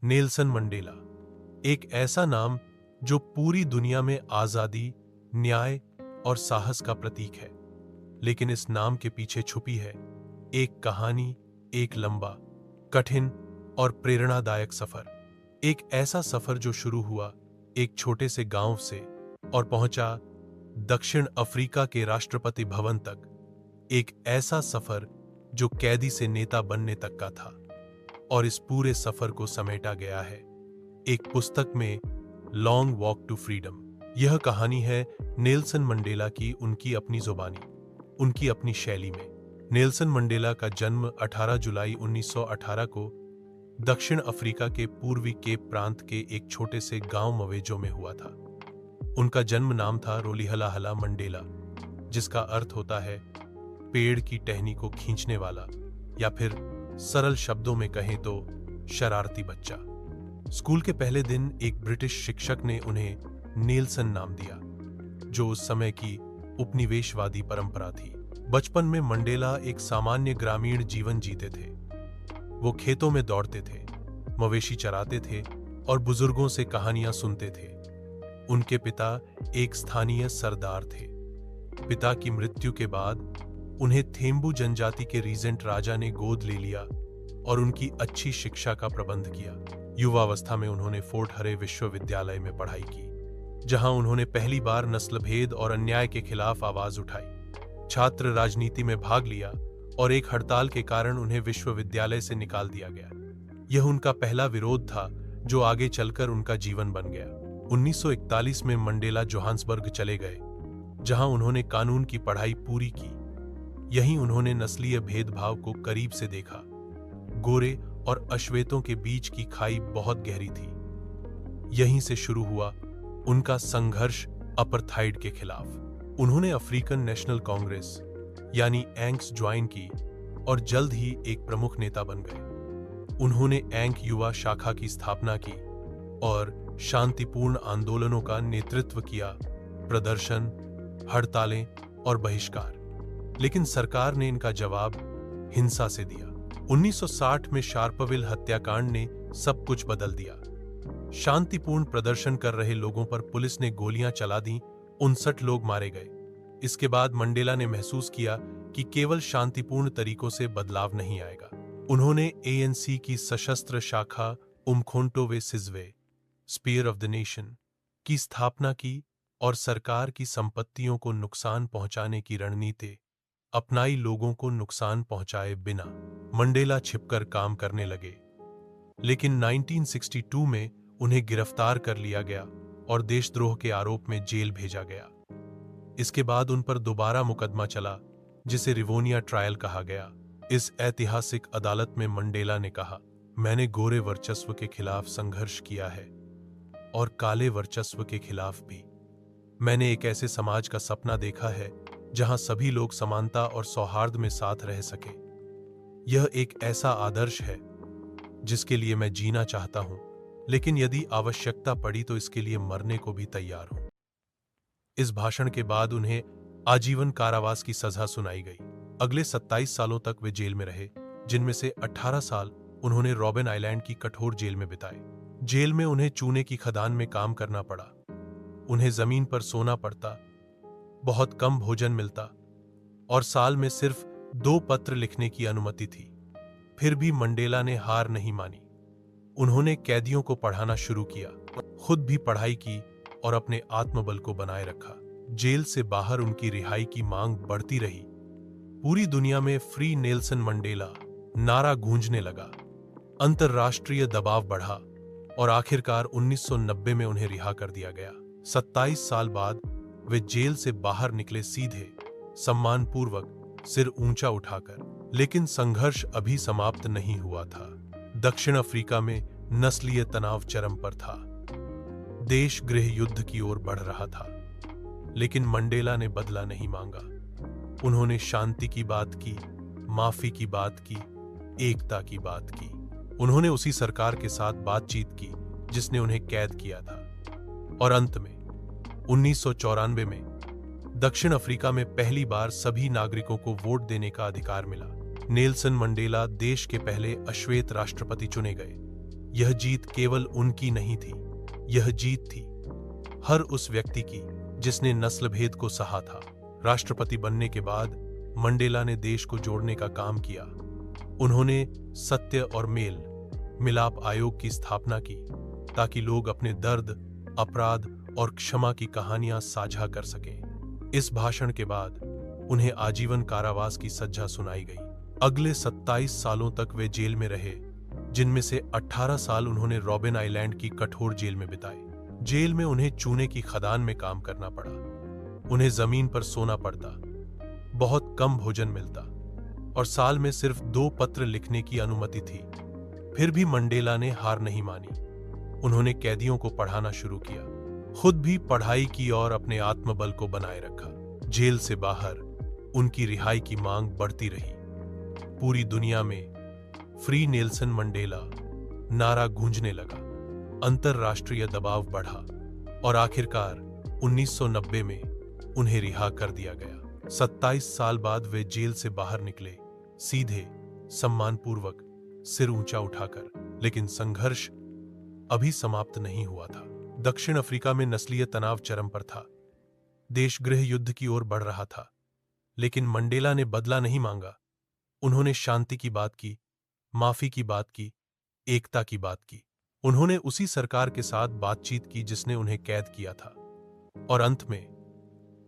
Nelson Mandela, एक ऐसा नाम जो पूरी दुनिया में आजादी, न्याय और साहस का प्रतीक है। लेकिन इस नाम के पीछे छुपी है एक कहानी, एक लंबा, कठिन और प्रेरणादायक सफर। एक ऐसा सफर जो शुरू हुआ एक छोटे से गांव से और पहुंचा दक्षिण अफ्रीका के राष्ट्रपति भवन तक। एक ऐसा सफर जो कैदी से नेता बनने तक का था, और इस पूरे सफर को समेटा गया है एक पुस्तक में, लॉन्ग वॉक टू फ्रीडम। यह कहानी है नेल्सन मंडेला की, उनकी अपनी जुबानी, उनकी अपनी शैली में। नेल्सन मंडेला का जन्म 18 जुलाई 1918 को दक्षिण अफ्रीका के पूर्वी केप प्रांत के एक छोटे से गांव मवेजो में हुआ था। उनका जन्म नाम था रोलिहला मंडेला, जिसका अर्थ होता है पेड़ की टहनी को खींचने वाला, या फिर सरल शब्दों में कहें तो शरारती बच्चा। स्कूल के पहले दिन एक ब्रिटिश शिक्षक ने उन्हें नेल्सन नाम दिया, जो उस समय की उपनिवेशवादी परंपरा थी। बचपन में मंडेला एक सामान्य ग्रामीण जीवन जीते थे। वो खेतों में दौड़ते थे, मवेशी चराते थे और बुजुर्गों से कहानियां सुनते थे। उनके पिता एक स्थानीय सरदार थे। पिता की मृत्यु के बाद उन्हें थेम्बू जनजाति के रीजेंट राजा ने गोद ले लिया और उनकी अच्छी शिक्षा का प्रबंध किया। युवावस्था में उन्होंने फोर्ट हरे विश्वविद्यालय में पढ़ाई की, जहां उन्होंने पहली बार नस्लभेद और अन्याय के खिलाफ आवाज उठाई। छात्र राजनीति में भाग लिया और एक हड़ताल के कारण उन्हें विश्वविद्यालय से निकाल दिया गया। यह उनका पहला विरोध था, जो आगे चलकर उनका जीवन बन गया। 1941 में मंडेला जोहान्सबर्ग चले गए, जहां उन्होंने कानून की पढ़ाई पूरी की। यहीं उन्होंने नस्लीय भेदभाव को करीब से देखा। गोरे और अश्वेतों के बीच की खाई बहुत गहरी थी। यहीं से शुरू हुआ उनका संघर्ष अपार्थाइड के खिलाफ। उन्होंने अफ्रीकन नेशनल कांग्रेस यानी एंक्स ज्वाइन की और जल्द ही एक प्रमुख नेता बन गए। उन्होंने एंक युवा शाखा की स्थापना की और शांतिपूर्ण आंदोलनों का नेतृत्व किया, प्रदर्शन, हड़तालें और बहिष्कार। लेकिन सरकार ने इनका जवाब हिंसा से दिया। 1960 में शार्पविल हत्याकांड ने सब कुछ बदल दिया। शांतिपूर्ण प्रदर्शन कर रहे लोगों पर पुलिस ने गोलियां चला दी, 59 लोग मारे गए। इसके बाद मंडेला ने महसूस किया कि केवल शांतिपूर्ण तरीकों से बदलाव नहीं आएगा। उन्होंने एएनसी की सशस्त्र शाखा उमखोंटो वे सिज़वे, स्पीयर ऑफ द नेशन, की स्थापना की और सरकार की संपत्तियों को नुकसान पहुंचाने की रणनीति अपनाई। लोगों को नुकसान पहुंचाए बिना मंडेला छिपकर काम करने लगे, लेकिन 1962 में उन्हें गिरफ्तार कर लिया गया और देशद्रोह के आरोप में जेल भेजा गया। इसके बाद उन पर दोबारा मुकदमा चला, जिसे रिवोनिया ट्रायल कहा गया। इस ऐतिहासिक अदालत में मंडेला ने कहा, मैंने गोरे वर्चस्व के खिलाफ संघर्ष किया है और काले वर्चस्व के खिलाफ भी। मैंने एक ऐसे समाज का सपना देखा है जहां सभी लोग समानता और सौहार्द में साथ रह सके। यह एक ऐसा आदर्श है जिसके लिए मैं जीना चाहता हूं, लेकिन यदि आवश्यकता पड़ी तो इसके लिए मरने को भी तैयार हूं। इस भाषण के बाद उन्हें आजीवन कारावास की सजा सुनाई गई। अगले 27 सालों तक वे जेल में रहे, जिनमें से 18 साल उन्होंने रॉबिन आइलैंड की कठोर जेल में बिताए। जेल में उन्हें चूने की खदान में काम करना पड़ा। उन्हें जमीन पर सोना पड़ता, बहुत कम भोजन मिलता और साल में सिर्फ 2 पत्र लिखने की अनुमति थी। फिर भी मंडेला ने हार नहीं मानी। उन्होंने कैदियों को पढ़ाना शुरू किया, खुद भी पढ़ाई की और अपने आत्मबल को बनाए रखा। जेल से बाहर उनकी रिहाई की मांग बढ़ती रही। पूरी दुनिया में फ्री नेल्सन मंडेला नारा गूंजने लगा। अंतर्राष्ट्रीय दबाव बढ़ा और आखिरकार 1990 में उन्हें रिहा कर दिया गया। 27 साल बाद वे जेल से बाहर निकले, सीधे, सम्मानपूर्वक, सिर ऊंचा उठाकर। लेकिन संघर्ष अभी समाप्त नहीं हुआ था। दक्षिण अफ्रीका में नस्लीय तनाव चरम पर था। देश गृह युद्ध की ओर बढ़ रहा था, लेकिन मंडेला ने बदला नहीं मांगा। उन्होंने शांति की बात की, माफी की बात की, एकता की बात की। उन्होंने उसी सरकार के साथ बातचीत की जिसने उन्हें कैद किया था, और अंत में 1994 में दक्षिण अफ्रीका में पहली बार सभी नागरिकों को वोट देने का अधिकार मिला। नेल्सन मंडेला देश के पहले अश्वेत राष्ट्रपति चुने गए। यह जीत केवल उनकी नहीं थी, यह जीत थी हर उस व्यक्ति की जिसने नस्ल भेद को सहा था। राष्ट्रपति बनने के बाद मंडेला ने देश को जोड़ने का काम किया। उन्होंने सत्य और मेल मिलाप आयोग की स्थापना की ताकि लोग अपने दर्द, अपराध और क्षमा की कहानियां साझा कर सकें। इस भाषण के बाद उन्हें आजीवन कारावास की सजा सुनाई गई। अगले 27 सालों तक वे जेल में रहे, जिनमें से 18 साल उन्होंने रॉबिन आइलैंड की कठोर जेल में बिताए। जेल में उन्हें चूने की खदान में काम करना पड़ा, उन्हें जमीन पर सोना पड़ता, बहुत कम भोजन मिलता और साल में सिर्फ 2 पत्र लिखने की अनुमति थी। फिर भी मंडेला ने हार नहीं मानी। उन्होंने कैदियों को पढ़ाना शुरू किया, खुद भी पढ़ाई की और अपने आत्मबल को बनाए रखा। जेल से बाहर उनकी रिहाई की मांग बढ़ती रही। पूरी दुनिया में फ्री नेल्सन मंडेला नारा गूंजने लगा। अंतरराष्ट्रीय दबाव बढ़ा और आखिरकार 1990 में उन्हें रिहा कर दिया गया। 27 साल बाद वे जेल से बाहर निकले, सीधे, सम्मानपूर्वक, सिर ऊंचा उठाकर। लेकिन संघर्ष अभी समाप्त नहीं हुआ था। दक्षिण अफ्रीका में नस्लीय तनाव चरम पर था। देश गृह युद्ध की ओर बढ़ रहा था। लेकिन मंडेला ने बदला नहीं मांगा। उन्होंने शांति की बात की, माफी की बात की, एकता की बात की। उन्होंने उसी सरकार के साथ बातचीत की जिसने उन्हें कैद किया था। और अंत में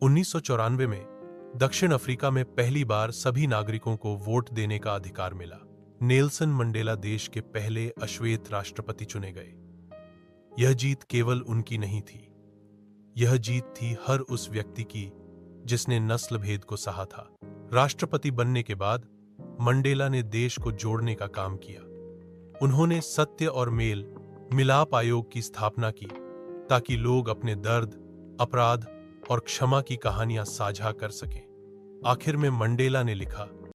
1994 में दक्षिण अफ्रीका में पहली बार सभी नागरिकों को वोट देने का अधिकार मिला। नेल्सन मंडेला देश के पहले अश्वेत राष्ट्रपति चुने गए। यह जीत केवल उनकी नहीं थी, यह जीत थी हर उस व्यक्ति की जिसने नस्ल भेद को सहा था। राष्ट्रपति बनने के बाद मंडेला ने देश को जोड़ने का काम किया। उन्होंने सत्य और मेल मिलाप आयोग की स्थापना की ताकि लोग अपने दर्द, अपराध और क्षमा की कहानियां साझा कर सकें। आखिर में मंडेला ने लिखा,